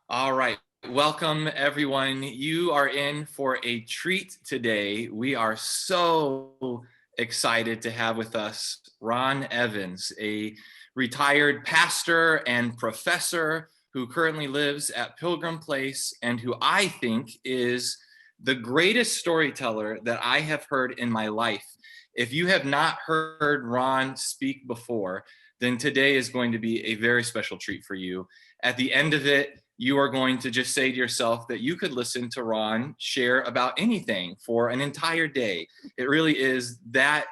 All right. Welcome, everyone. You are in for a treat today. We are so excited to have with us Ron Evans, a retired pastor and professor who currently lives at Pilgrim Place and who I think is the greatest storyteller that I have heard in my life. If you have not heard Ron speak before, then today is going to be a very special treat for you. At the end of it, you are going to just say to yourself that you could listen to Ron share about anything for an entire day. It really is that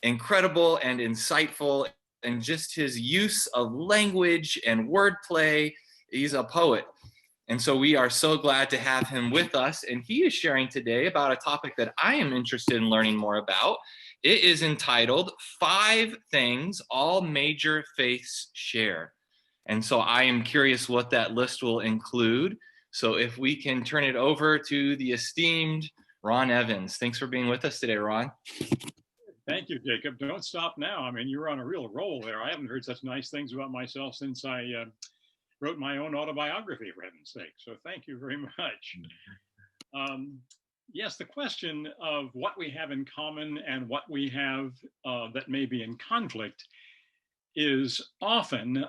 incredible and insightful, and just his use of language and wordplay. He's a poet. And so we are so glad to have him with us. And he is sharing today about a topic that I am interested in learning more about. It is entitled Five Things All Major Faiths Share. And so I am curious what that list will include. So if we can turn it over to the esteemed Ron Evans. Thanks for being with us today, Ron. Thank you, Jacob. Don't stop now. I mean, you're on a real roll there. I haven't heard such nice things about myself since I wrote my own autobiography, for heaven's sake. So thank you very much. Yes, the question of what we have in common and what we have that may be in conflict is often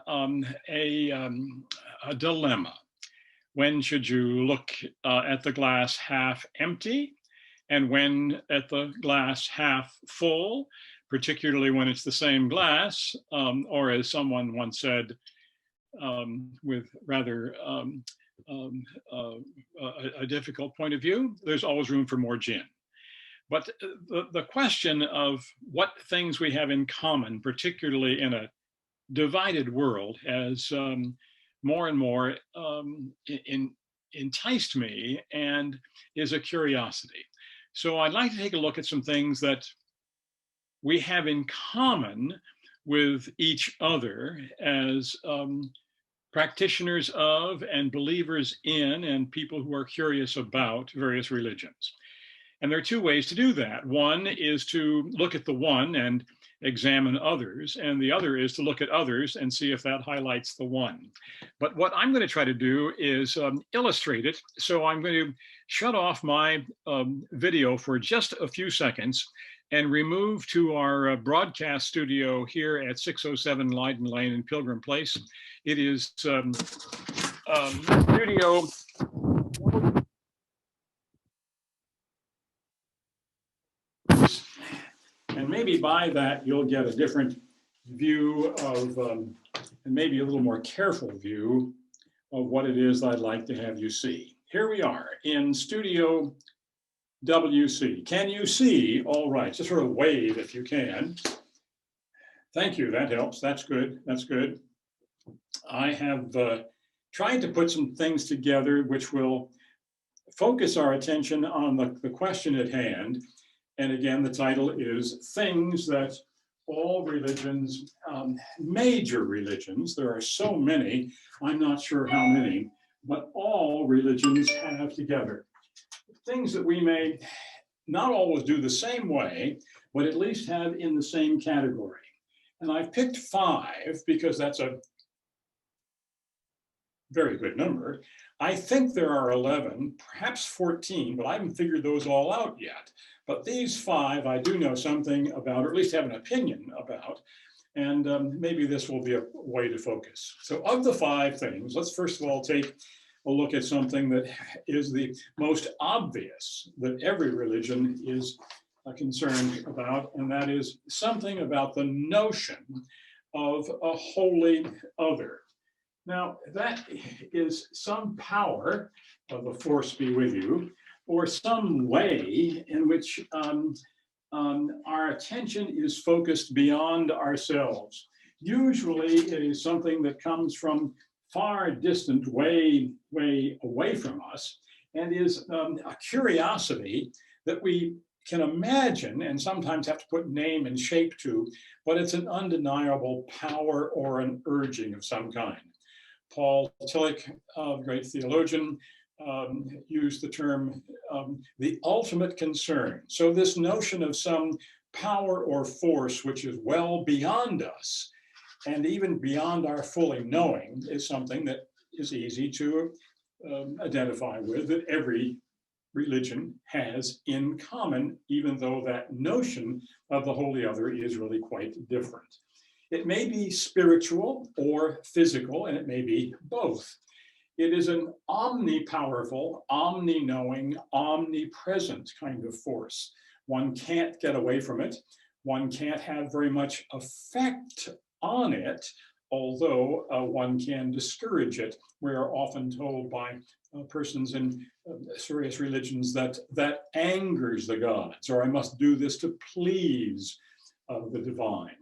a dilemma. When should you look at the glass half empty, and when at the glass half full, particularly when it's the same glass, or as someone once said, with rather a difficult point of view, there's always room for more gin. But the question of what things we have in common, particularly in a divided world, has more and more enticed me and is a curiosity. So I'd like to take a look at some things that we have in common with each other as practitioners of and believers in and people who are curious about various religions. And there are two ways to do that. One is to look at the one and examine others, and the other is to look at others and see if that highlights the one. But what I'm going to try to do is illustrate it. So I'm going to shut off my video for just a few seconds and remove to our broadcast studio here at 607 Leiden Lane in Pilgrim Place. It is studio. And maybe by that, you'll get a different view of, and maybe a little more careful view of what it is I'd like to have you see. Here we are in Studio WC. Can you see? All right, just sort of wave if you can. Thank you, that helps. That's good, that's good. I have tried to put some things together which will focus our attention on the question at hand. And again, the title is Things That All Religions, Major Religions, there are so many, I'm not sure how many, but all religions have together. Things that we may not always do the same way, but at least have in the same category. And I've picked 5 because that's a very good number. I think there are 11, perhaps 14, but I haven't figured those all out yet. But these 5 I do know something about, or at least have an opinion about, and maybe this will be a way to focus. So of the 5 things, let's first of all take a look at something that is the most obvious that every religion is concerned about, and that is something about the notion of a holy other. Now, that is some power of the force be with you, or some way in which our attention is focused beyond ourselves. Usually it is something that comes from far distant, way away from us, and is a curiosity that we can imagine and sometimes have to put name and shape to, but it's an undeniable power or an urging of some kind. Paul Tillich, a great theologian, used the term the ultimate concern. So this notion of some power or force which is well beyond us and even beyond our fully knowing is something that is easy to identify with, that every religion has in common, even though that notion of the holy other is really quite different. It may be spiritual or physical, and it may be both. It is an omnipowerful, omni-knowing, omnipresent kind of force. One can't get away from it. One can't have very much effect on it, although one can discourage it. We are often told by persons in various religions that that angers the gods, or I must do this to please the divine.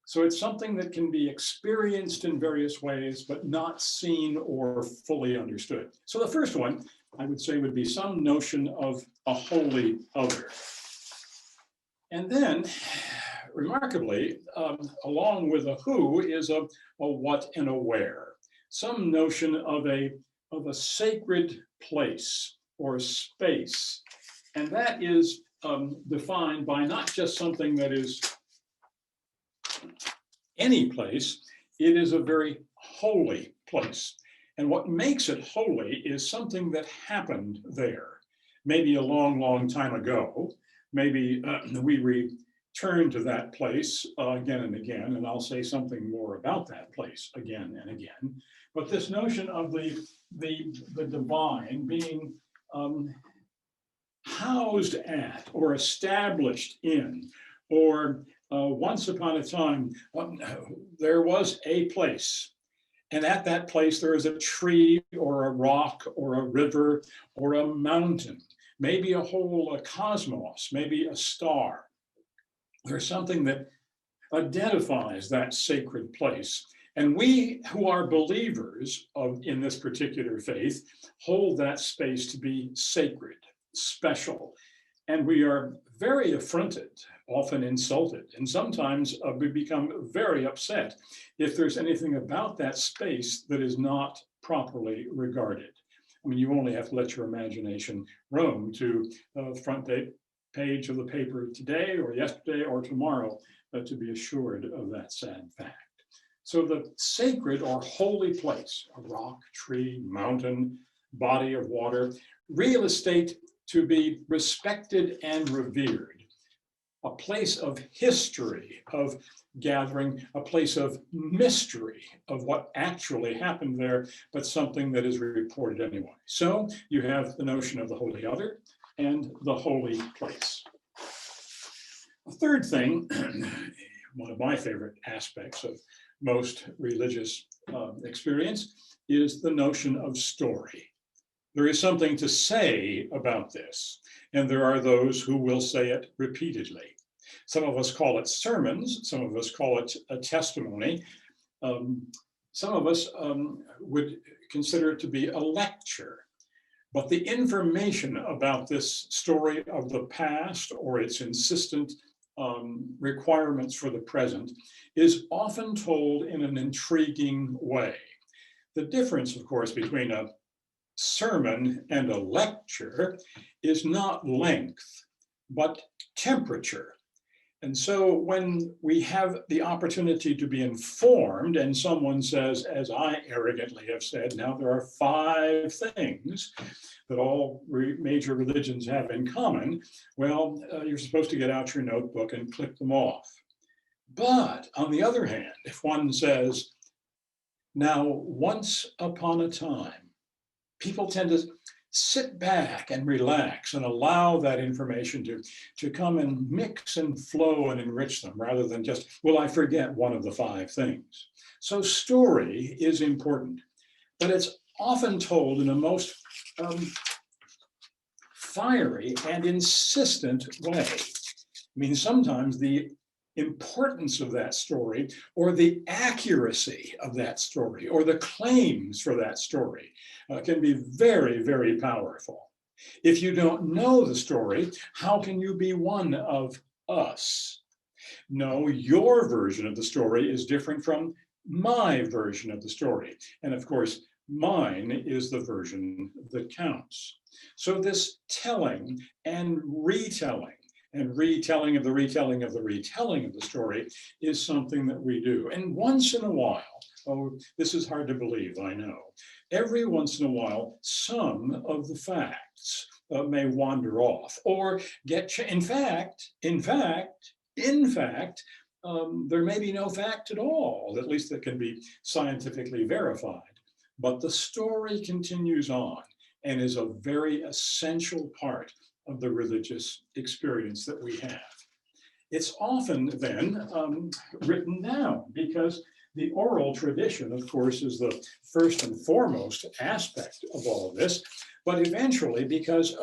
So it's something that can be experienced in various ways, but not seen or fully understood. So the first one, I would say, would be some notion of a holy other. And then, remarkably, along with a who is a what and a where. Some notion of a sacred place or space. And that is defined by not just something that is any place, it is a very holy place. And what makes it holy is something that happened there, maybe a long, long time ago. Maybe we return to that place again and again, and I'll say something more about that place again and again. But this notion of the divine being housed at or established in, or once upon a time, there was a place. And at that place, there is a tree or a rock or a river or a mountain, maybe a cosmos, maybe a star. There's something that identifies that sacred place. And we who are believers in this particular faith hold that space to be sacred, special. And we are very affronted, often insulted, and sometimes we become very upset if there's anything about that space that is not properly regarded. I mean, you only have to let your imagination roam to the front page of the paper today or yesterday or tomorrow to be assured of that sad fact. So the sacred or holy place, a rock, tree, mountain, body of water, real estate to be respected and revered, a place of history, of gathering, a place of mystery of what actually happened there, but something that is reported anyway. So you have the notion of the holy other and the holy place. The third thing, one of my favorite aspects of most religious experience, is the notion of story. There is something to say about this, and there are those who will say it repeatedly. Some of us call it sermons, some of us call it a testimony. Some of us would consider it to be a lecture. But the information about this story of the past or its insistent requirements for the present is often told in an intriguing way. The difference, of course, between a sermon and a lecture is not length, but temperature. And so when we have the opportunity to be informed and someone says, as I arrogantly have said, now there are 5 things that all major religions have in common, well, you're supposed to get out your notebook and click them off. But on the other hand, if one says, now once upon a time, people tend to sit back and relax and allow that information to come and mix and flow and enrich them rather than just, will I forget one of the 5 things? So story is important, but it's often told in a most fiery and insistent way. I mean, sometimes the importance of that story or the accuracy of that story or the claims for that story can be very, very powerful. If you don't know the story, how can you be one of us? No, your version of the story is different from my version of the story. And of course, mine is the version that counts. So this telling and retelling of the retelling of the retelling of the story is something that we do. And once in a while, Oh, this is hard to believe, I know. Every once in a while, some of the facts may wander off or in fact, there may be no fact at all, at least that can be scientifically verified. But the story continues on and is a very essential part of the religious experience that we have. It's often then written down because the oral tradition, of course, is the first and foremost aspect of all of this, but eventually, because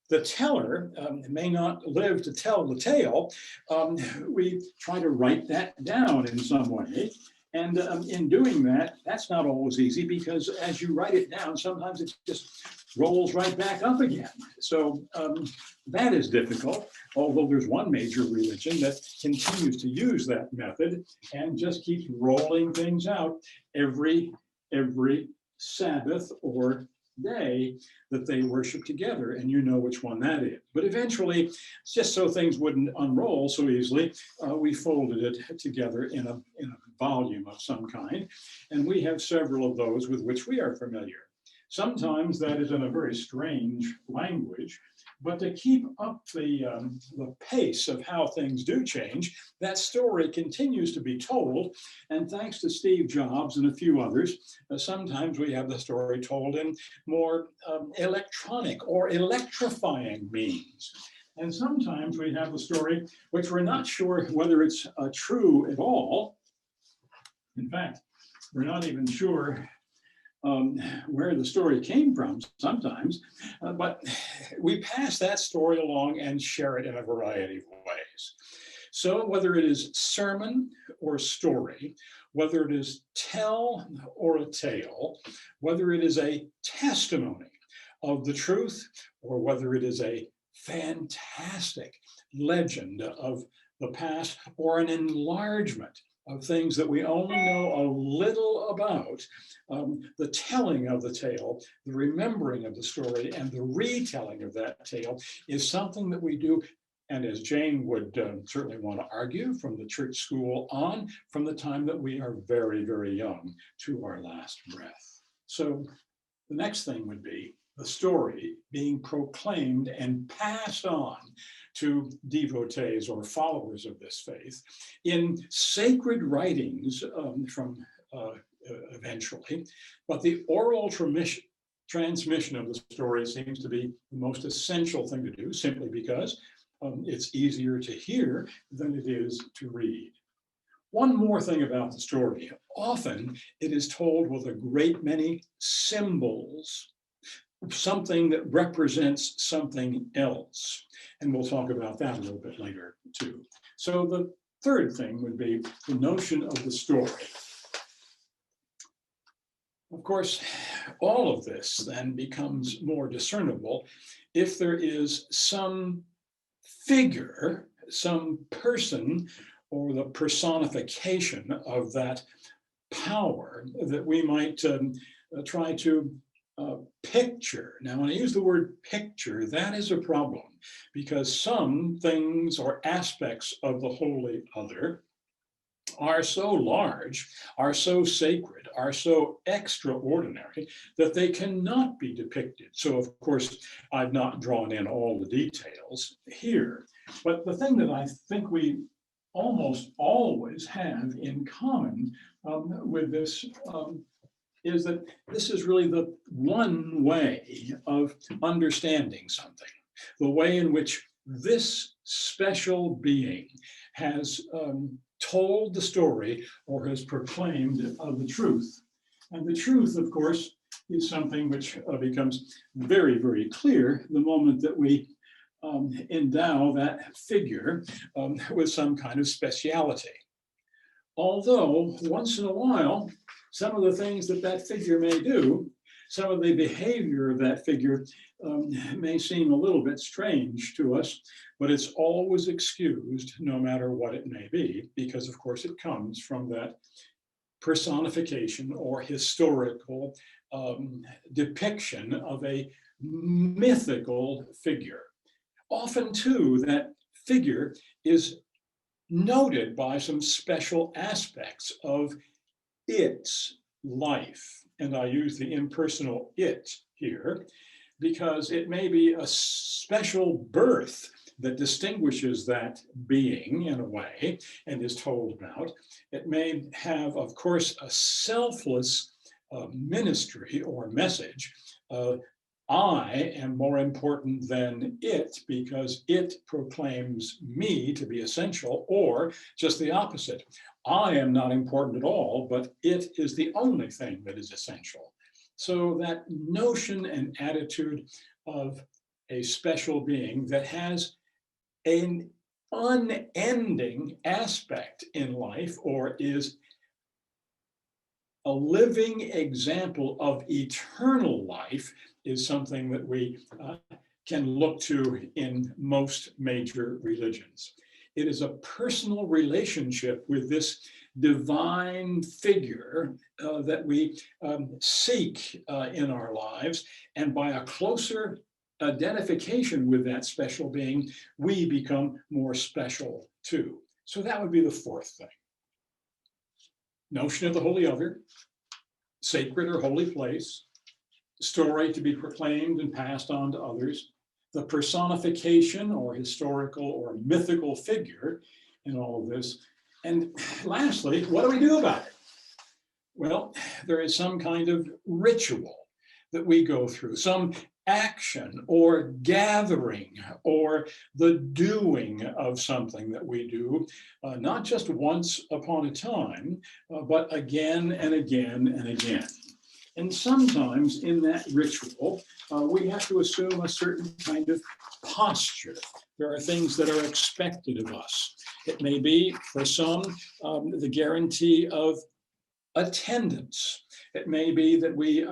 the teller may not live to tell the tale, we try to write that down in some way. And in doing that, that's not always easy because as you write it down, sometimes it just rolls right back up again. So that is difficult, although there's one major religion that continues to use that method and just keeps rolling things out every Sabbath or day that they worship together, and you know which one that is. But eventually, just so things wouldn't unroll so easily, we folded it together in a volume of some kind, and we have several of those with which we are familiar. Sometimes that is in a very strange language, but to keep up the pace of how things do change, that story continues to be told. And thanks to Steve Jobs and a few others, sometimes we have the story told in more electronic or electrifying means. And sometimes we have the story which we're not sure whether it's true at all. In fact, we're not even sure where the story came from sometimes, but we pass that story along and share it in a variety of ways. So whether it is sermon or story, whether it is tell or a tale, whether it is a testimony of the truth, or whether it is a fantastic legend of the past, or an enlargement of things that we only know a little about, the telling of the tale, the remembering of the story, and the retelling of that tale is something that we do. And as Jane would certainly want to argue, from the church school on, from the time that we are very, very young to our last breath. So the next thing would be the story being proclaimed and passed on to devotees or followers of this faith in sacred writings eventually, but the oral transmission of the story seems to be the most essential thing to do, simply because it's easier to hear than it is to read. One more thing about the story. Often it is told with a great many symbols, something that represents something else. And we'll talk about that a little bit later too. So the third thing would be the notion of the story. Of course, all of this then becomes more discernible if there is some figure, some person, or the personification of that power that we might try to picture. Now, when I use the word picture, that is a problem, because some things or aspects of the Holy Other are so large, are so sacred, are so extraordinary that they cannot be depicted. So, of course, I've not drawn in all the details here. But the thing that I think we almost always have in common with this is that this is really the one way of understanding something, the way in which this special being has told the story or has proclaimed the truth. And the truth, of course, is something which becomes very, very clear the moment that we endow that figure with some kind of speciality. Although once in a while, some of the things that that figure may do, some of the behavior of that figure may seem a little bit strange to us, but it's always excused no matter what it may be, because of course it comes from that personification or historical depiction of a mythical figure. Often too, that figure is noted by some special aspects of its life. And I use the impersonal it here because it may be a special birth that distinguishes that being in a way and is told about. It may have, of course, a selfless ministry or message. I am more important than it because it proclaims me to be essential, or just the opposite. I am not important at all, but it is the only thing that is essential. So that notion and attitude of a special being that has an unending aspect in life, or is a living example of eternal life, is something that we can look to in most major religions. It is a personal relationship with this divine figure that we seek in our lives. And by a closer identification with that special being, we become more special too. So that would be the fourth thing. Notion of the holy other, sacred or holy place, story to be proclaimed and passed on to others, the personification or historical or mythical figure in all of this. And lastly, what do we do about it? Well, there is some kind of ritual that we go through, some action or gathering or the doing of something that we do, not just once upon a time, but again and again and again. And sometimes in that ritual, we have to assume a certain kind of posture. There are things that are expected of us. It may be, for some, the guarantee of attendance. It may be that we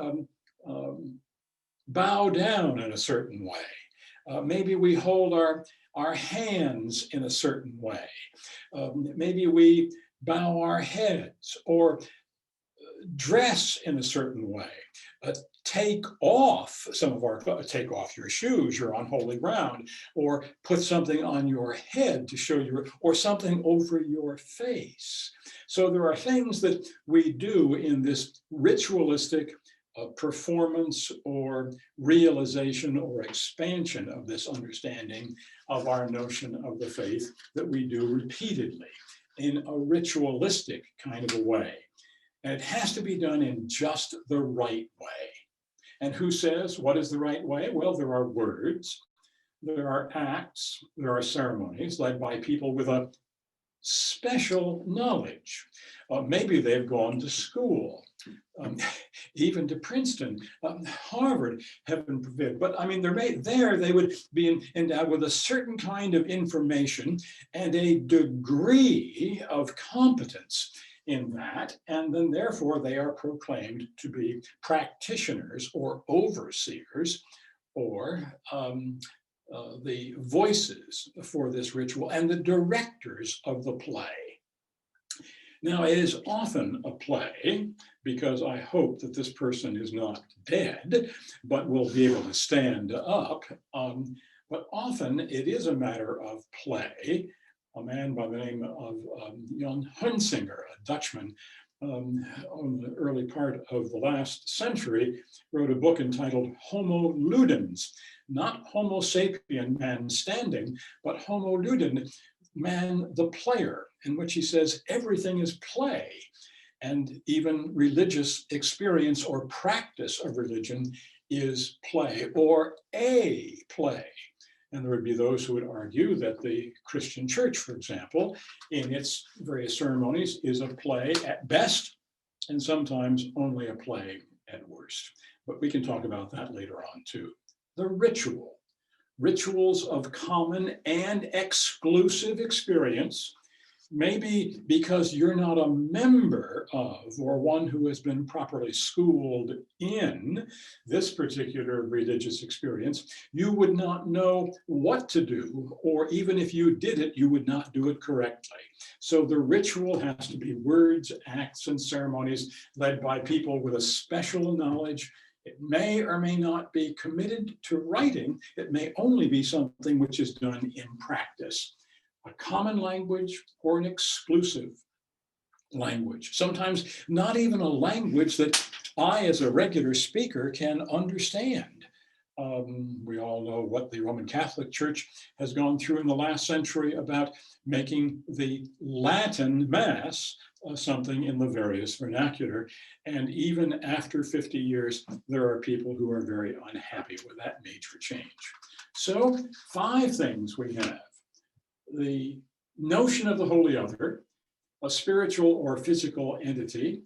bow down in a certain way. Maybe we hold our hands in a certain way. Maybe we bow our heads or dress in a certain way. Take off some of our clothes, take off your shoes, you're on holy ground, or put something on your head to show your, or something over your face. So there are things that we do in this ritualistic performance or realization or expansion of this understanding of our notion of the faith that we do repeatedly in a ritualistic kind of a way. And it has to be done in just the right way. And who says what is the right way? Well, there are words, there are acts, there are ceremonies led by people with a special knowledge. Maybe they've gone to school, even to Princeton, Harvard, heaven forbid. But I mean, they would be endowed with a certain kind of information and a degree of competence in that, and then therefore they are proclaimed to be practitioners or overseers or the voices for this ritual and the directors of the play. Now, it is often a play, because I hope that this person is not dead, but will be able to stand up. But often it is a matter of play. A man by the name of Jan Hunsinger, a Dutchman, on the early part of the last century, wrote a book entitled Homo Ludens, not Homo sapien, man standing, but Homo Luden, man the player, in which he says everything is play. And even religious experience or practice of religion is play or a play. And there would be those who would argue that the Christian church, for example, in its various ceremonies is a play at best, and sometimes only a play at worst. But we can talk about that later on too. The ritual, rituals of common and exclusive experience, maybe because you're not a member of or one who has been properly schooled in this particular religious experience, you would not know what to do, or even if you did it, you would not do it correctly. So the ritual has to be words, acts, and ceremonies led by people with a special knowledge. It may or may not be committed to writing. It may only be something which is done in practice. A common language or an exclusive language, sometimes not even a language that I, as a regular speaker, can understand. We all know what the Roman Catholic Church has gone through in the last century about making the Latin Mass something in the various vernacular. And even after 50 years, there are people who are very unhappy with that major change. So, 5 things we have: the notion of the holy other, a spiritual or physical entity,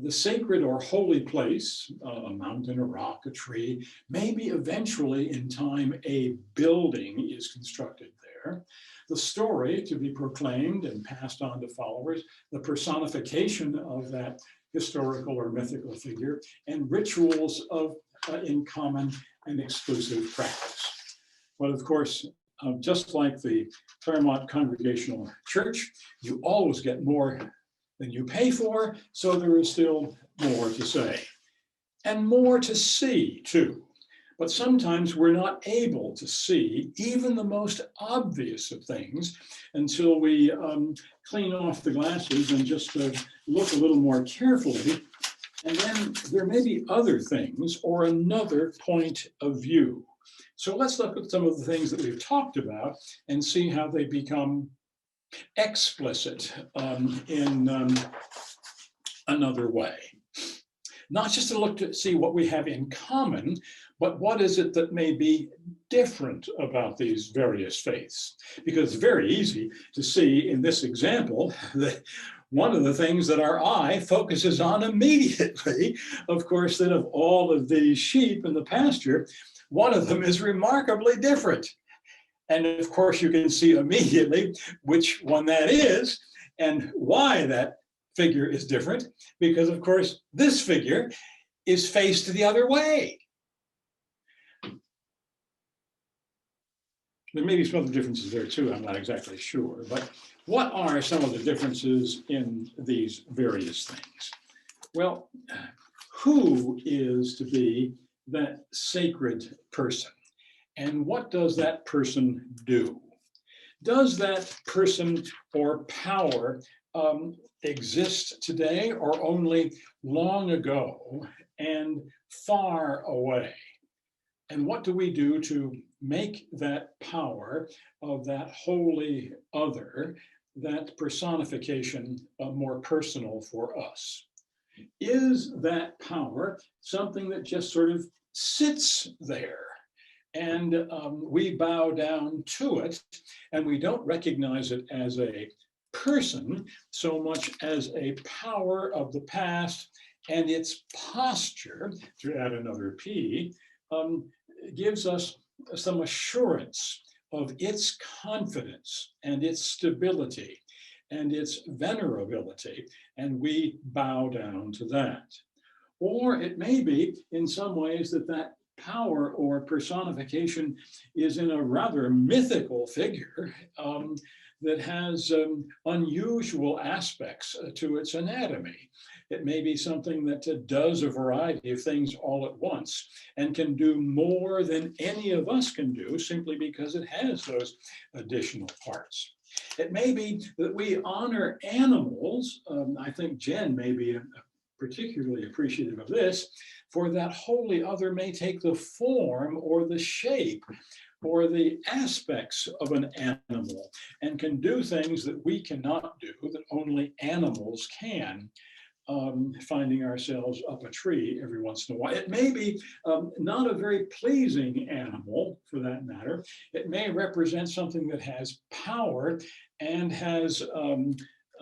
the sacred or holy place, a mountain, a rock, a tree, maybe eventually in time a building is constructed there, the story to be proclaimed and passed on to followers, the personification of that historical or mythical figure, and rituals of in common and exclusive practice. But of course, just like the Claremont Congregational Church, you always get more than you pay for, so there is still more to say. And more to see, too. But sometimes we're not able to see even the most obvious of things until we clean off the glasses and just look a little more carefully. And then there may be other things or another point of view. So let's look at some of the things that we've talked about and see how they become explicit in another way. Not just to look to see what we have in common, but what is it that may be different about these various faiths? Because it's very easy to see in this example that one of the things that our eye focuses on immediately, of course, that of all of these sheep in the pasture, one of them is remarkably different. And of course, you can see immediately which one that is and why that figure is different, because of course, this figure is faced the other way. There may be some other differences there too, I'm not exactly sure, but what are some of the differences in these various things? Well, who is to be that sacred person? And what does that person do? Does that person or power exist today or only long ago and far away? And what do we do to make that power of that holy other, that personification, more personal for us? Is that power something that just sort of sits there? And we bow down to it, and we don't recognize it as a person so much as a power of the past, and its posture, to add another P, gives us some assurance of its confidence and its stability and its venerability, and we bow down to that. Or it may be in some ways that power or personification is in a rather mythical figure that has unusual aspects to its anatomy. It may be something that does a variety of things all at once and can do more than any of us can do simply because it has those additional parts. It may be that we honor animals. I think Jen may be particularly appreciative of this, for that holy other may take the form or the shape or the aspects of an animal and can do things that we cannot do, that only animals can, finding ourselves up a tree every once in a while. It may be not a very pleasing animal, for that matter. It may represent something that has power and has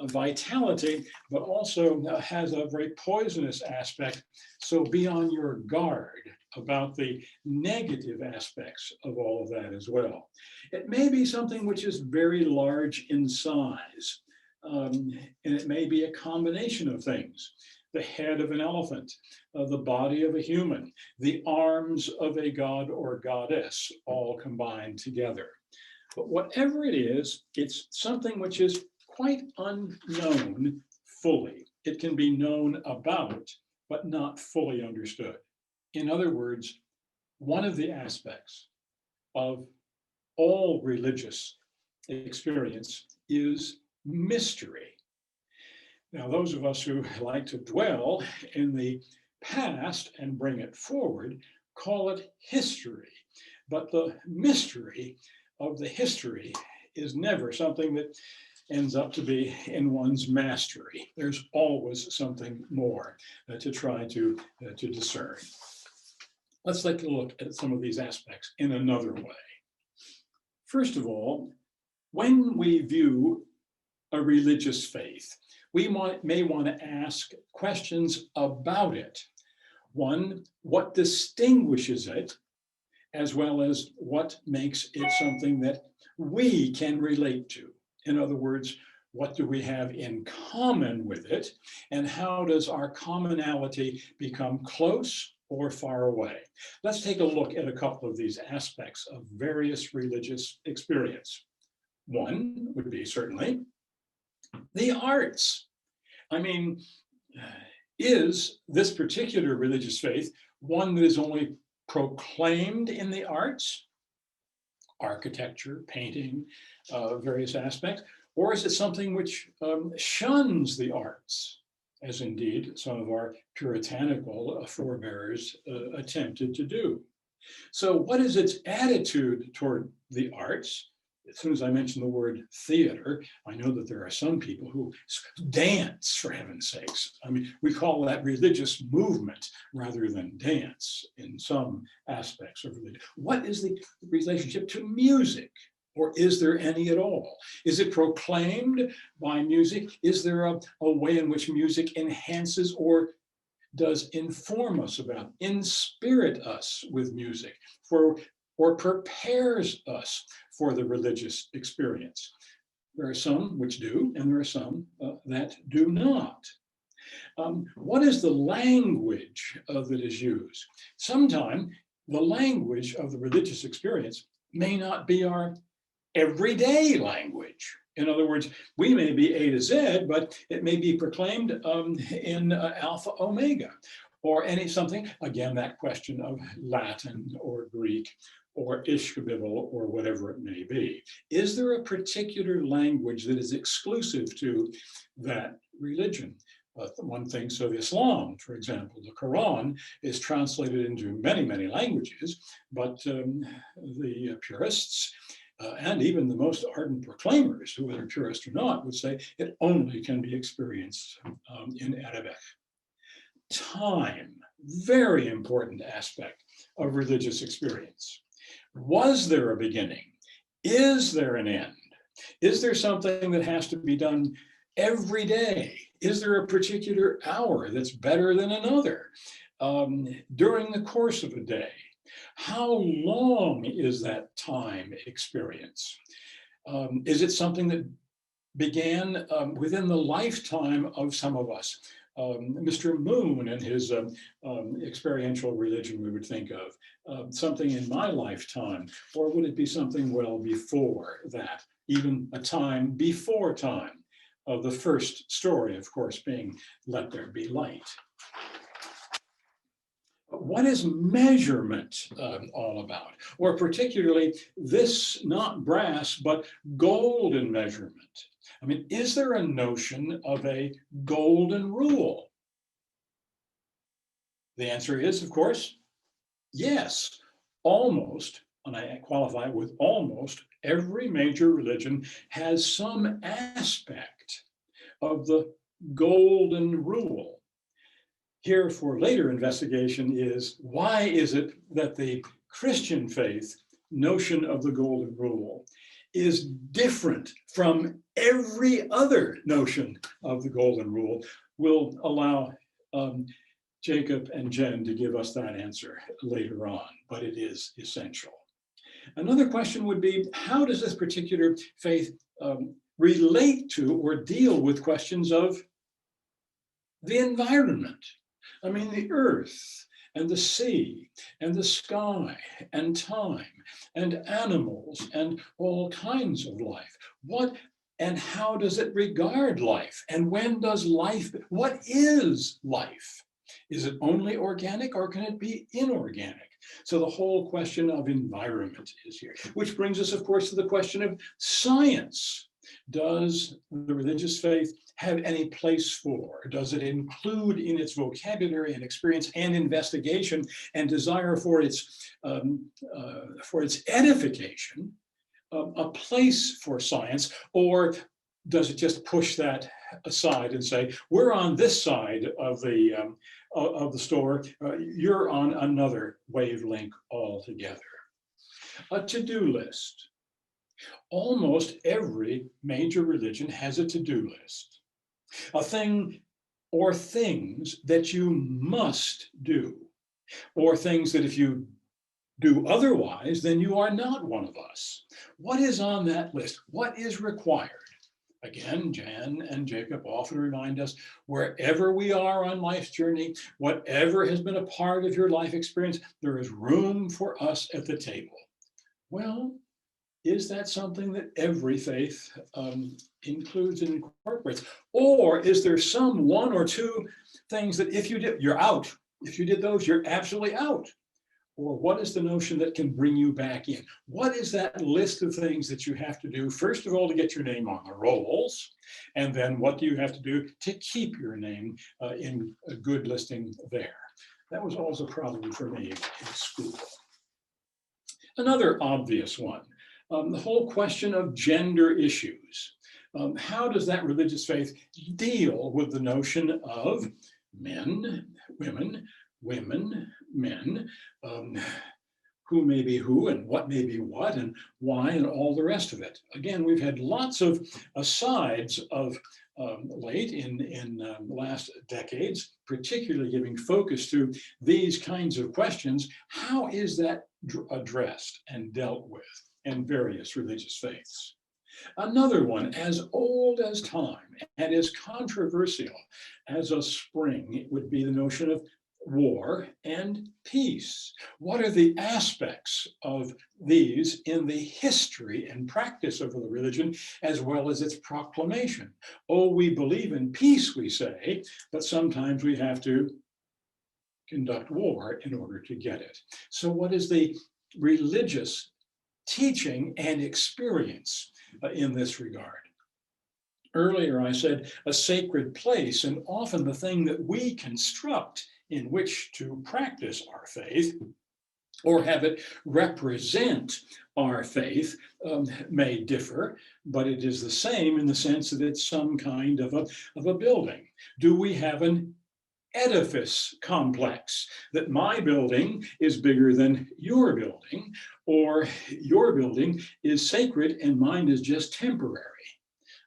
vitality, but also has a very poisonous aspect. So be on your guard about the negative aspects of all of that as well. It may be something which is very large in size, and it may be a combination of things. The head of an elephant, the body of a human, the arms of a god or goddess, all combined together. But whatever it is, it's something which is quite unknown fully. It can be known about, but not fully understood. In other words, one of the aspects of all religious experience is mystery. Now, those of us who like to dwell in the past and bring it forward call it history. But the mystery of the history is never something that ends up to be in one's mastery. There's always something more to try to discern. Let's take a look at some of these aspects in another way. First of all, when we view a religious faith, we may want to ask questions about it. One, what distinguishes it, as well as what makes it something that we can relate to. In other words, what do we have in common with it, and how does our commonality become close or far away? Let's take a look at a couple of these aspects of various religious experience. One would be certainly the arts. I mean, is this particular religious faith one that is only proclaimed in the arts, architecture, painting, various aspects, or is it something which shuns the arts, as indeed some of our puritanical forebears attempted to do? So what is its attitude toward the arts? As soon as I mention the word theater, I know that there are some people who dance, for heaven's sakes. I mean, we call that religious movement rather than dance in some aspects of religion. What is the relationship to music? Or is there any at all? Is it proclaimed by music? Is there a way in which music enhances or does inform us about, inspirit us with music, or prepares us for the religious experience? There are some which do, and there are some that do not. What is the language that is used? Sometimes the language of the religious experience may not be our everyday language. In other words, we may be A to Z, but it may be proclaimed in Alpha Omega, or something, again, that question of Latin or Greek or Ishkabibble or whatever it may be. Is there a particular language that is exclusive to that religion? One thinks of Islam, for example. The Quran is translated into many, many languages, but the purists and even the most ardent proclaimers, who whether purist or not, would say it only can be experienced in Arabic. Time, very important aspect of religious experience. Was there a beginning? Is there an end? Is there something that has to be done every day? Is there a particular hour that's better than another during the course of a day? How long is that time experience? Is it something that began within the lifetime of some of us? Mr. Moon and his experiential religion, we would think of something in my lifetime, or would it be something well before that, even a time before time? Of the first story, of course, being Let There Be Light. What is measurement all about? Or particularly this, not brass, but golden measurement. I mean, is there a notion of a golden rule? The answer is, of course, yes. Almost, and I qualify with almost, every major religion has some aspect of the golden rule. Here for later investigation is, why is it that the Christian faith notion of the golden rule is different from every other notion of the golden rule? We'll allow Jacob and Jen to give us that answer later on, but it is essential. Another question would be, how does this particular faith relate to or deal with questions of the environment? I mean, the earth and the sea and the sky and time and animals and all kinds of life. What and how does it regard life? And when does life, what is life? Is it only organic or can it be inorganic? So the whole question of environment is here, which brings us, of course, to the question of science. Does the religious faith have any place for? Does it include in its vocabulary and experience and investigation and desire for its edification a place for science, or does it just push that aside and say, we're on this side of the store, you're on another wavelength altogether? A to-do list. Almost every major religion has a to-do list, a thing or things that you must do, or things that if you do otherwise, then you are not one of us. What is on that list? What is required? Again, Jan and Jacob often remind us, wherever we are on life's journey, whatever has been a part of your life experience, there is room for us at the table. Well, is that something that every faith includes and incorporates? Or is there some one or two things that if you did, you're out. If you did those, you're absolutely out. Or what is the notion that can bring you back in? What is that list of things that you have to do, first of all, to get your name on the rolls? And then what do you have to do to keep your name in a good listing there? That was always a problem for me in school. Another obvious one, the whole question of gender issues. How does that religious faith deal with the notion of men, women, men, who may be who and what may be what and why and all the rest of it? Again, we've had lots of asides of late in the last decades, particularly giving focus to these kinds of questions. How is that addressed and dealt with in various religious faiths? Another one, as old as time and as controversial as a spring, would be the notion of war and peace. What are the aspects of these in the history and practice of the religion, as well as its proclamation? Oh, we believe in peace, we say, but sometimes we have to conduct war in order to get it. So what is the religious teaching and experience in this regard? Earlier, I said a sacred place, and often the thing that we construct in which to practice our faith or have it represent our faith may differ, but it is the same in the sense that it's some kind of a building. Do we have an edifice complex, that my building is bigger than your building, or your building is sacred and mine is just temporary?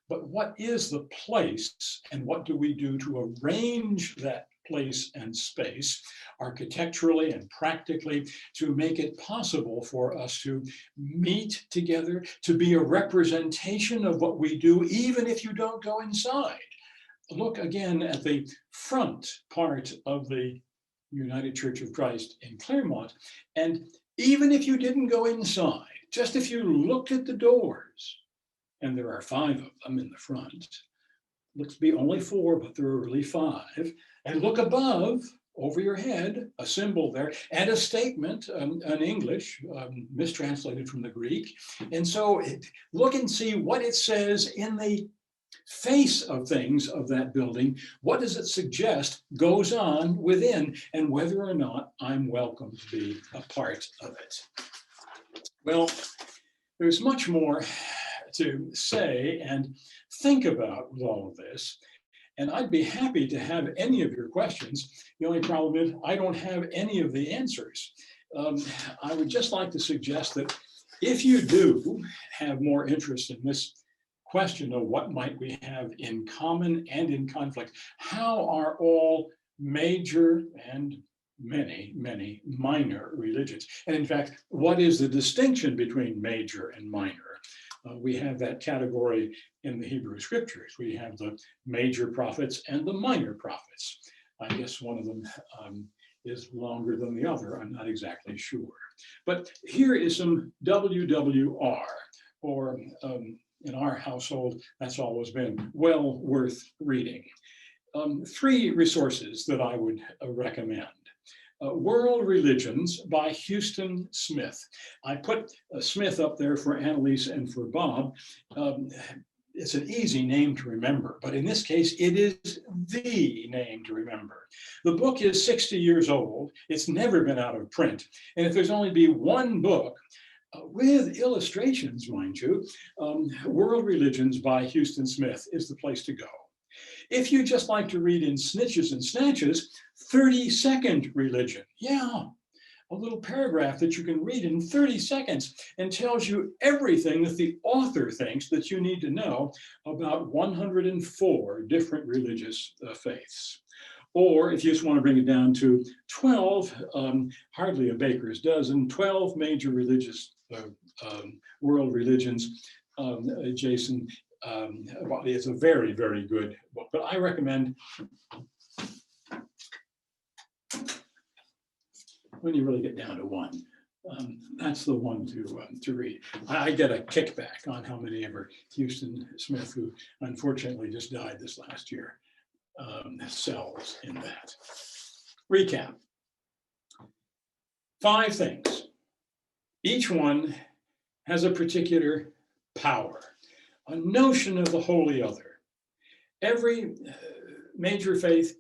But what is the place, and what do we do to arrange that place and space architecturally and practically to make it possible for us to meet together, to be a representation of what we do, even if you don't go inside? Look again at the front part of the United Church of Christ in Claremont, and even if you didn't go inside, just if you looked at the doors, and there are 5 of them in the front, looks to be only 4, but there are really 5, and look above, over your head, a symbol there, and a statement, in English, mistranslated from the Greek. And so look and see what it says in the face of things of that building. What does it suggest goes on within, and whether or not I'm welcome to be a part of it? Well, there's much more to say and think about with all of this, and I'd be happy to have any of your questions. The only problem is I don't have any of the answers. I would just like to suggest that if you do have more interest in this question of what might we have in common and in conflict, how are all major and many minor religions, and in fact, what is the distinction between major and minor? We have that category in the Hebrew scriptures. We have the major prophets and the minor prophets. I guess one of them is longer than the other. I'm not exactly sure. But here is some WWR, or in our household, that's always been well worth reading. 3 resources that I would recommend. World Religions by Houston Smith. I put Smith up there for Annalise and for Bob. it's an easy name to remember, but in this case, it is the name to remember. The book is 60 years old. It's never been out of print. And if there's only be one book, with illustrations, mind you, World Religions by Houston Smith is the place to go. If you just like to read in snitches and snatches, 30-second religion. Yeah, a little paragraph that you can read in 30 seconds and tells you everything that the author thinks that you need to know about 104 different religious faiths. Or if you just want to bring it down to 12, hardly a baker's dozen, 12 major religious world religions, Jason, it's a very, very good book. But I recommend, when you really get down to one, that's the one to read. I get a kickback on how many ever Houston Smith, who unfortunately just died this last year, sells in that. Recap. 5 things. Each one has a particular power, a notion of the holy other. Every major faith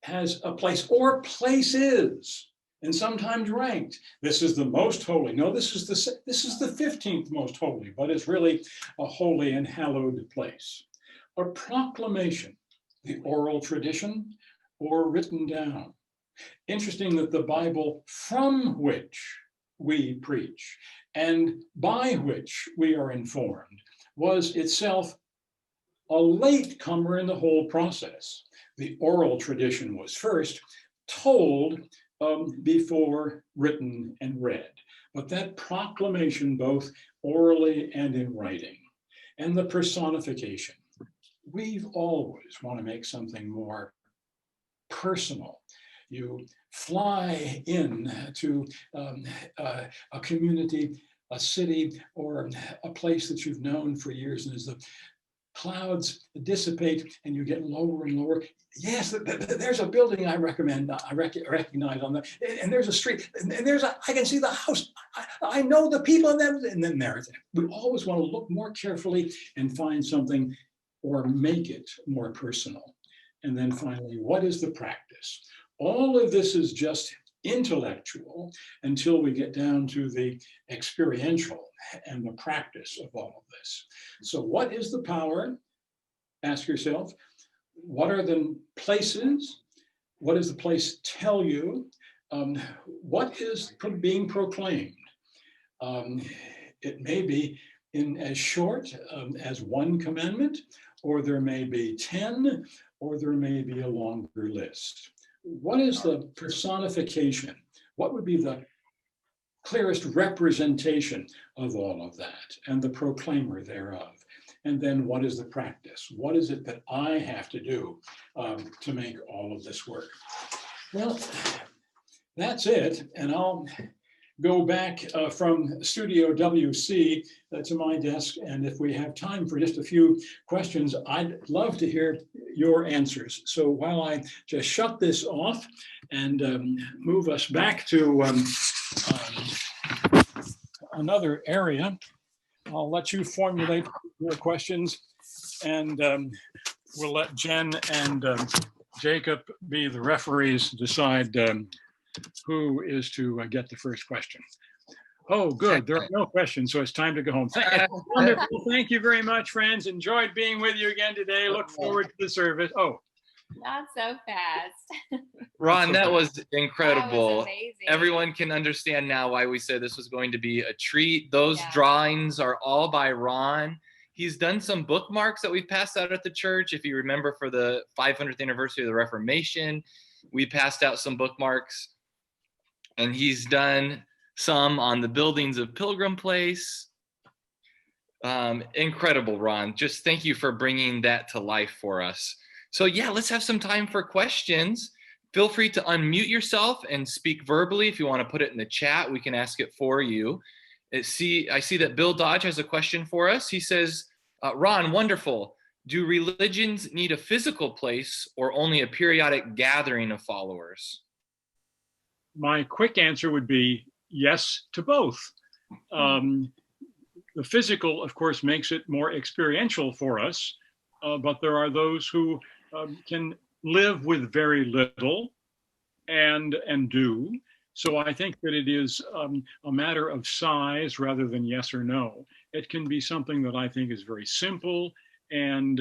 has a place or places, and sometimes ranked. This is the most holy. No, this is the 15th most holy, but it's really a holy and hallowed place. A proclamation, the oral tradition, or written down. Interesting that the Bible, from which we preach and by which we are informed, was itself a latecomer in the whole process. The oral tradition was first told before written and read, but that proclamation, both orally and in writing, and the personification. We always want to make something more personal. You fly in to a community, a city, or a place that you've known for years, and as the clouds dissipate and you get lower and lower, yes, there's a building I recommend, I recognize on that, and there's a street, and I can see the house, I know the people, and then there. We always want to look more carefully and find something or make it more personal. And then finally, what is the practice? All of this is just intellectual until we get down to the experiential and the practice of all of this. So what is the power? Ask yourself. What are the places? What does the place tell you? What is being proclaimed? It may be in as short as one commandment, or there may be 10, or there may be a longer list. What is the personification? What would be the clearest representation of all of that and the proclaimer thereof? And then what is the practice? What is it that I have to do to make all of this work? Well, that's it. And I'll go back from Studio WC to my desk. And if we have time for just a few questions, I'd love to hear your answers. So while I just shut this off and move us back to another area, I'll let you formulate your questions, and we'll let Jen and Jacob be the referees, decide who is to get the first question. Oh, good. There are no questions, so it's time to go home. Wonderful. Thank you very much, friends. Enjoyed being with you again today. Look forward to the service. Oh. Not so fast. Ron, that was incredible. That was amazing. Everyone can understand now why we said this was going to be a treat. Those drawings are all by Ron. He's done some bookmarks that we've passed out at the church. If you remember, for the 500th anniversary of the Reformation, we passed out some bookmarks. And he's done some on the buildings of Pilgrim Place. Incredible, Ron. Just thank you for bringing that to life for us. So yeah, let's have some time for questions. Feel free to unmute yourself and speak verbally. If you want to put it in the chat, we can ask it for you. I see that Bill Dodge has a question for us. He says, Ron, wonderful. Do religions need a physical place or only a periodic gathering of followers? My quick answer would be yes to both. The physical, of course, makes it more experiential for us, but there are those who can live with very little and do. So I think that it is a matter of size rather than yes or no. It can be something that I think is very simple and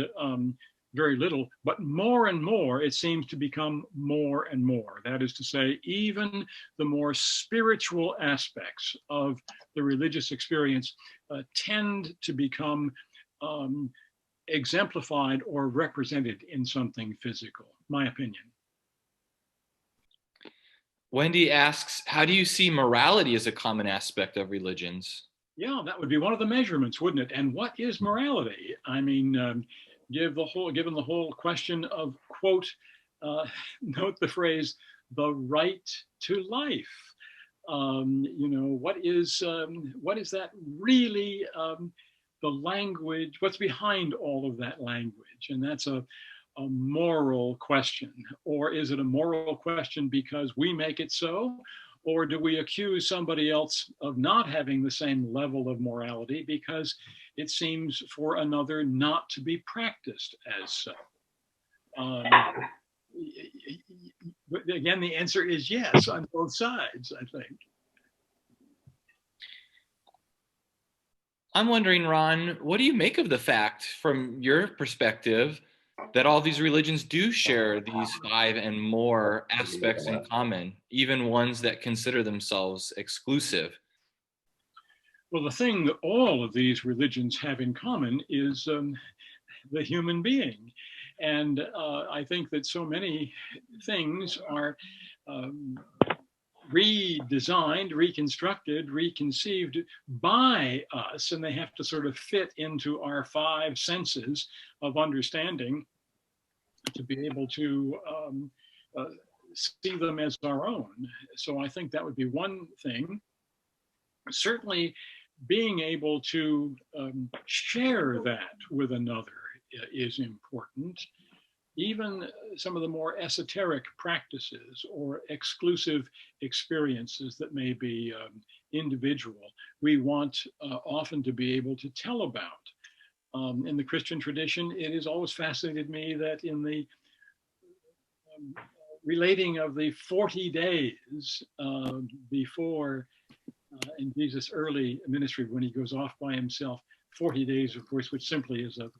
very little, but more and more it seems to become more and more. That is to say, even the more spiritual aspects of the religious experience tend to become exemplified or represented in something physical, my opinion. Wendy asks, how do you see morality as a common aspect of religions? Yeah, that would be one of the measurements, wouldn't it? And what is morality? I mean, given the whole question of, quote, note the phrase, the right to life. What is that really, the language, what's behind all of that language? And that's a moral question. Or is it a moral question because we make it so? Or do we accuse somebody else of not having the same level of morality because it seems for another not to be practiced as so? Again, the answer is yes on both sides, I think. I'm wondering, Ron, what do you make of the fact, from your perspective, that all these religions do share these 5 and more aspects in common, even ones that consider themselves exclusive? Well, the thing that all of these religions have in common is the human being. And I think that so many things are redesigned, reconstructed, reconceived by us, and they have to sort of fit into our 5 senses of understanding to be able to see them as our own. So I think that would be one thing. Certainly, being able to share that with another is important. Even some of the more esoteric practices or exclusive experiences that may be individual, we want often to be able to tell about. In the Christian tradition, it has always fascinated me that in the relating of the 40 days before in Jesus' early ministry, when he goes off by himself, 40 days, of course, which simply is a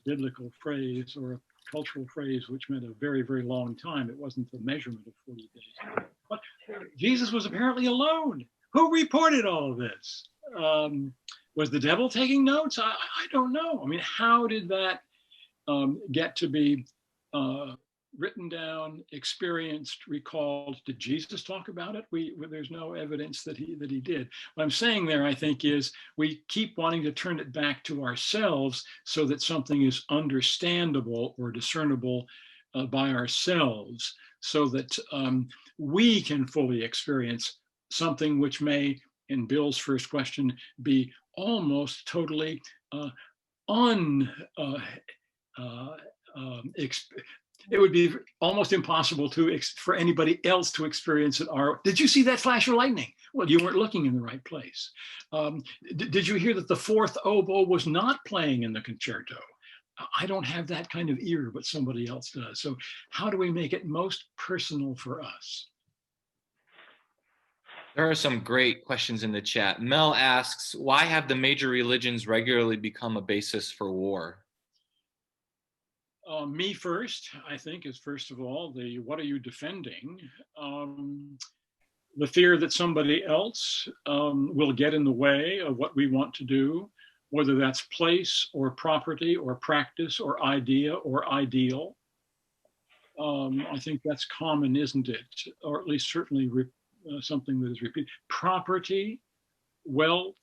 biblical phrase or a cultural phrase, which meant a very, very long time. It wasn't the measurement of 40 days. But Jesus was apparently alone. Who reported all of this? Was the devil taking notes? I don't know. I mean, how did that get to be written down, experienced, recalled? Did Jesus talk about it? There's no evidence that he did. What I'm saying there, I think, is we keep wanting to turn it back to ourselves so that something is understandable or discernible by ourselves, so that we can fully experience something which may, in Bill's first question, be almost totally it would be almost impossible for anybody else to experience it. Did you see that flash of lightning? Well, you weren't looking in the right place. Did you hear that the 4th oboe was not playing in the concerto? I don't have that kind of ear, but somebody else does. So how do we make it most personal for us? There are some great questions in the chat. Mel asks, why have the major religions regularly become a basis for war? Me first, I think, is first of all, what are you defending? The fear that somebody else will get in the way of what we want to do, whether that's place or property or practice or idea or ideal. I think that's common, isn't it? Or at least certainly something that is repeated. Property, wealth,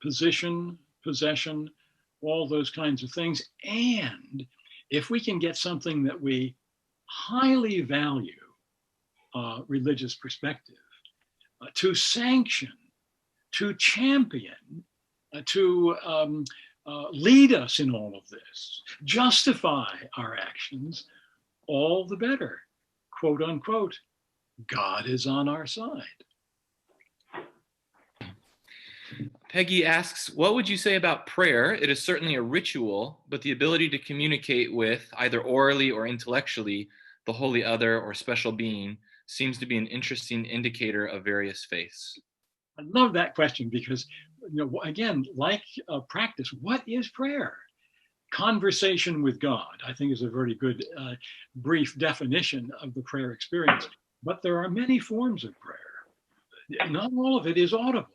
position, possession, all those kinds of things. And if we can get something that we highly value, religious perspective, to sanction, to champion, to lead us in all of this, justify our actions, all the better. Quote unquote, God is on our side. Peggy asks, what would you say about prayer? It is certainly a ritual, but the ability to communicate with, either orally or intellectually, the holy other or special being seems to be an interesting indicator of various faiths. I love that question because, again, like practice, what is prayer? Conversation with God, I think, is a very good brief definition of the prayer experience. But there are many forms of prayer. Not all of it is audible.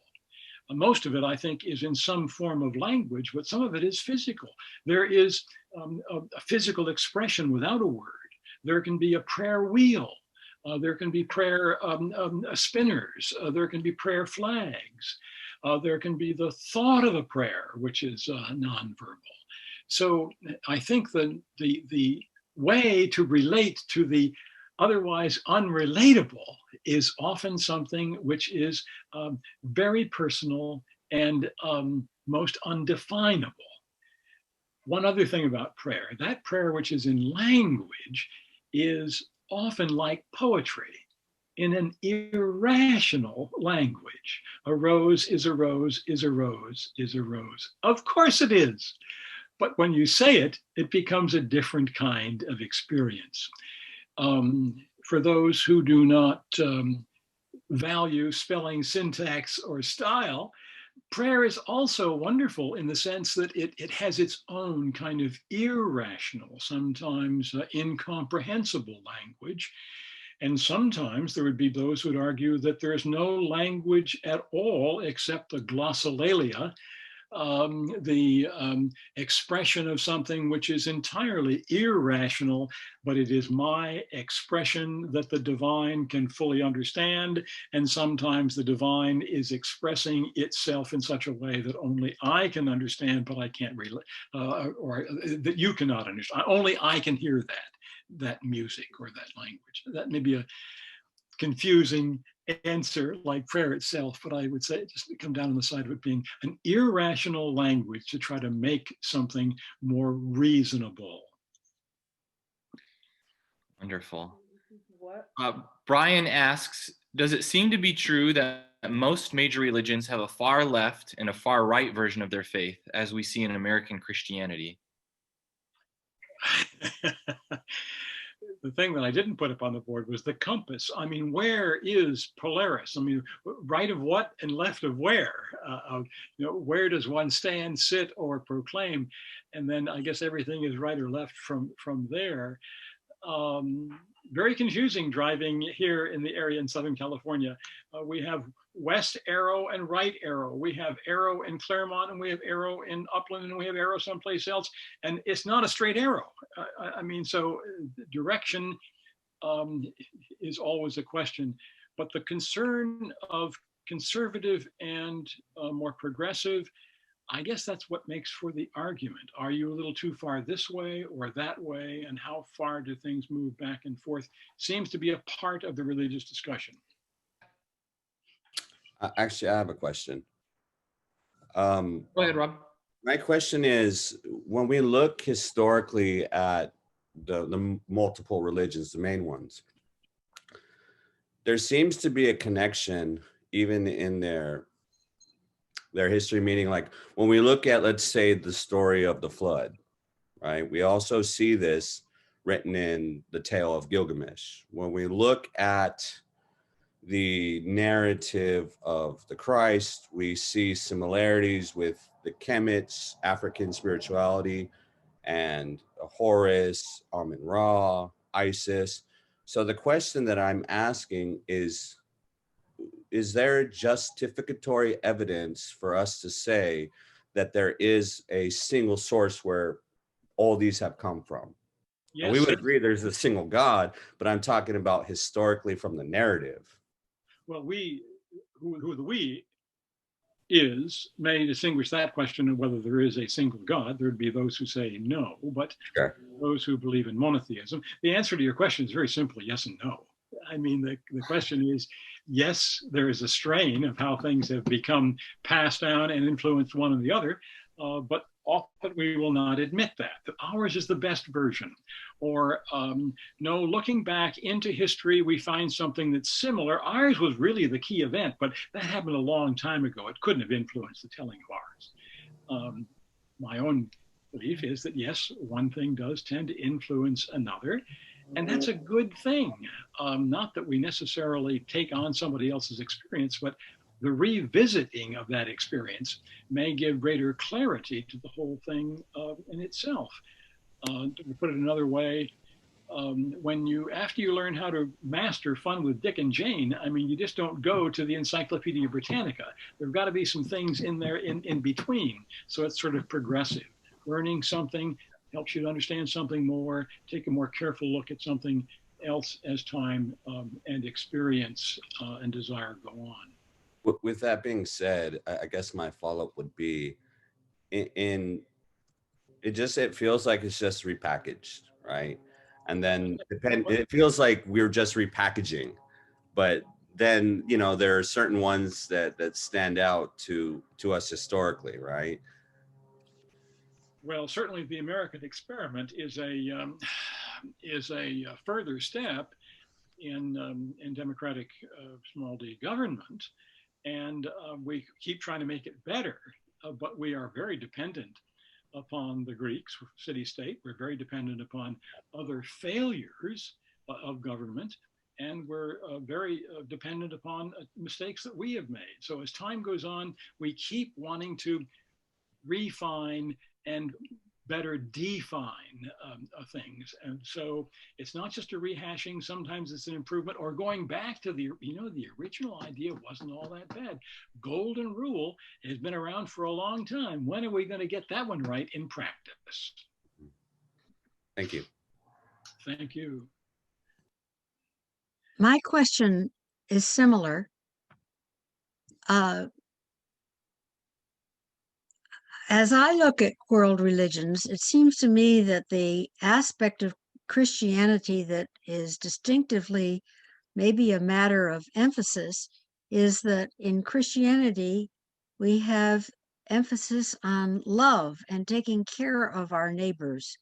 Most of it, I think, is in some form of language, but some of it is physical. There is a physical expression without a word. There can be a prayer wheel. There can be prayer spinners. There can be prayer flags. There can be the thought of a prayer, which is nonverbal. So I think the way to relate to the otherwise unrelatable is often something which is very personal and most undefinable. One other thing about prayer, that prayer which is in language is often like poetry in an irrational language. A rose is a rose is a rose is a rose. Of course it is. But when you say it, it becomes a different kind of experience. For those who do not value spelling, syntax, or style, prayer is also wonderful in the sense that it has its own kind of irrational, sometimes incomprehensible language. And sometimes there would be those who would argue that there is no language at all except the glossolalia, the expression of something which is entirely irrational, but it is my expression that the divine can fully understand. And sometimes the divine is expressing itself in such a way that only I can understand, but I can't relate, or that you cannot understand. Only I can hear that music or that language. That may be a confusing answer like prayer itself, but I would say just come down on the side of it being an irrational language to try to make something more reasonable. Wonderful. Brian asks, does it seem to be true that most major religions have a far left and a far right version of their faith, as we see in American Christianity? The thing that I didn't put up on the board was the compass. I mean, where is Polaris? I mean, right of what and left of where? Where does one stand, sit, or proclaim? And then I guess everything is right or left from there. Very confusing driving here in the area in Southern California. We have west arrow and right arrow. We have arrow in Claremont, and we have arrow in Upland, and we have arrow someplace else. And it's not a straight arrow. I mean, so direction is always a question. But the concern of conservative and more progressive, I guess that's what makes for the argument. Are you a little too far this way or that way? And how far do things move back and forth? Seems to be a part of the religious discussion. Actually, I have a question. Go ahead, Rob. My question is, when we look historically at the multiple religions, the main ones, there seems to be a connection even in their history, meaning like when we look at, let's say, the story of the flood, right? We also see this written in the tale of Gilgamesh. When we look at the narrative of the Christ, we see similarities with the Kemits, African spirituality, and Horus, Amun-Ra, Isis. So the question that I'm asking is there justificatory evidence for us to say that there is a single source where all these have come from? Yes. And we would agree there's a single God, but I'm talking about historically from the narrative. Well, who the we is may distinguish that question of whether there is a single God. There'd be those who say no, but okay, those who believe in monotheism. The answer to your question is very simply yes and no. I mean, the question is, yes, there is a strain of how things have become passed down and influenced one and the other, but often we will not admit that ours is the best version. Or no, looking back into history, we find something that's similar. Ours was really the key event, but that happened a long time ago. It couldn't have influenced the telling of ours. My own belief is that yes, one thing does tend to influence another, and that's a good thing. Not that we necessarily take on somebody else's experience, but the revisiting of that experience may give greater clarity to the whole thing in itself. To put it another way, after you learn how to master fun with Dick and Jane, I mean, you just don't go to the Encyclopedia Britannica. There've got to be some things in there in between. So it's sort of progressive. Learning something helps you to understand something more, take a more careful look at something else as time and experience and desire go on. With that being said, I guess my follow-up would be in it feels like it's just repackaged, right? And then it feels like we're just repackaging, but then there are certain ones that stand out to us historically, right? Well, certainly the American experiment is a further step in democratic small d government, and we keep trying to make it better, but we are very dependent upon the Greeks city-state. We're very dependent upon other failures of government, and we're very dependent upon mistakes that we have made. So as time goes on, we keep wanting to refine and better define things. And so it's not just a rehashing, sometimes it's an improvement or going back to the original idea wasn't all that bad. Golden rule has been around for a long time. When are we going to get that one right in practice? Thank you. Thank you. My question is similar. As I look at world religions, it seems to me that the aspect of Christianity that is distinctively maybe a matter of emphasis is that in Christianity, we have emphasis on love and taking care of our neighbors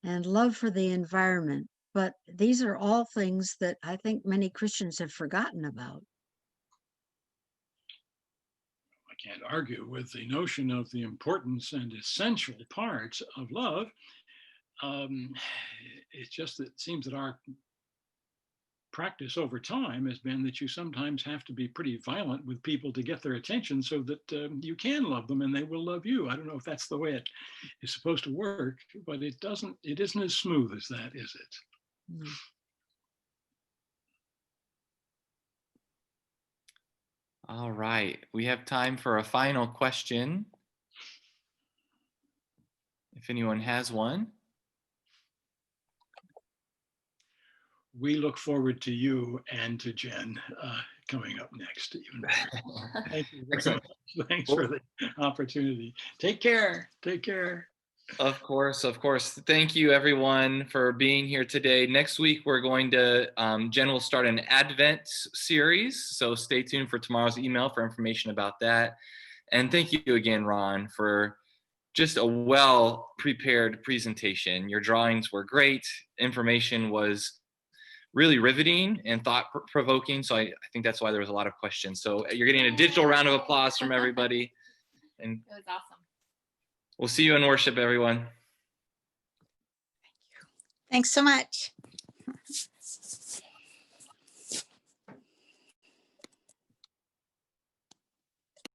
and love for the environment. But these are all things that I think many Christians have forgotten about. Can't argue with the notion of the importance and essential parts of love. It's just that it seems that our practice over time has been that you sometimes have to be pretty violent with people to get their attention so that you can love them and they will love you. I don't know if that's the way it is supposed to work, but it isn't as smooth as that, is it? Mm. All right, we have time for a final question. If anyone has one. We look forward to you and to Jen coming up next. Thank you very much. Thanks for the opportunity. Take care. Take care. Of course, of course. Thank you, everyone, for being here today. Next week, we're going to, Jen will start an Advent series, so stay tuned for tomorrow's email for information about that. And thank you again, Ron, for just a well-prepared presentation. Your drawings were great. Information was really riveting and thought-provoking, so I think that's why there was a lot of questions. So you're getting a digital round of applause from everybody. And It was awesome. We'll see you in worship, everyone. Thanks so much.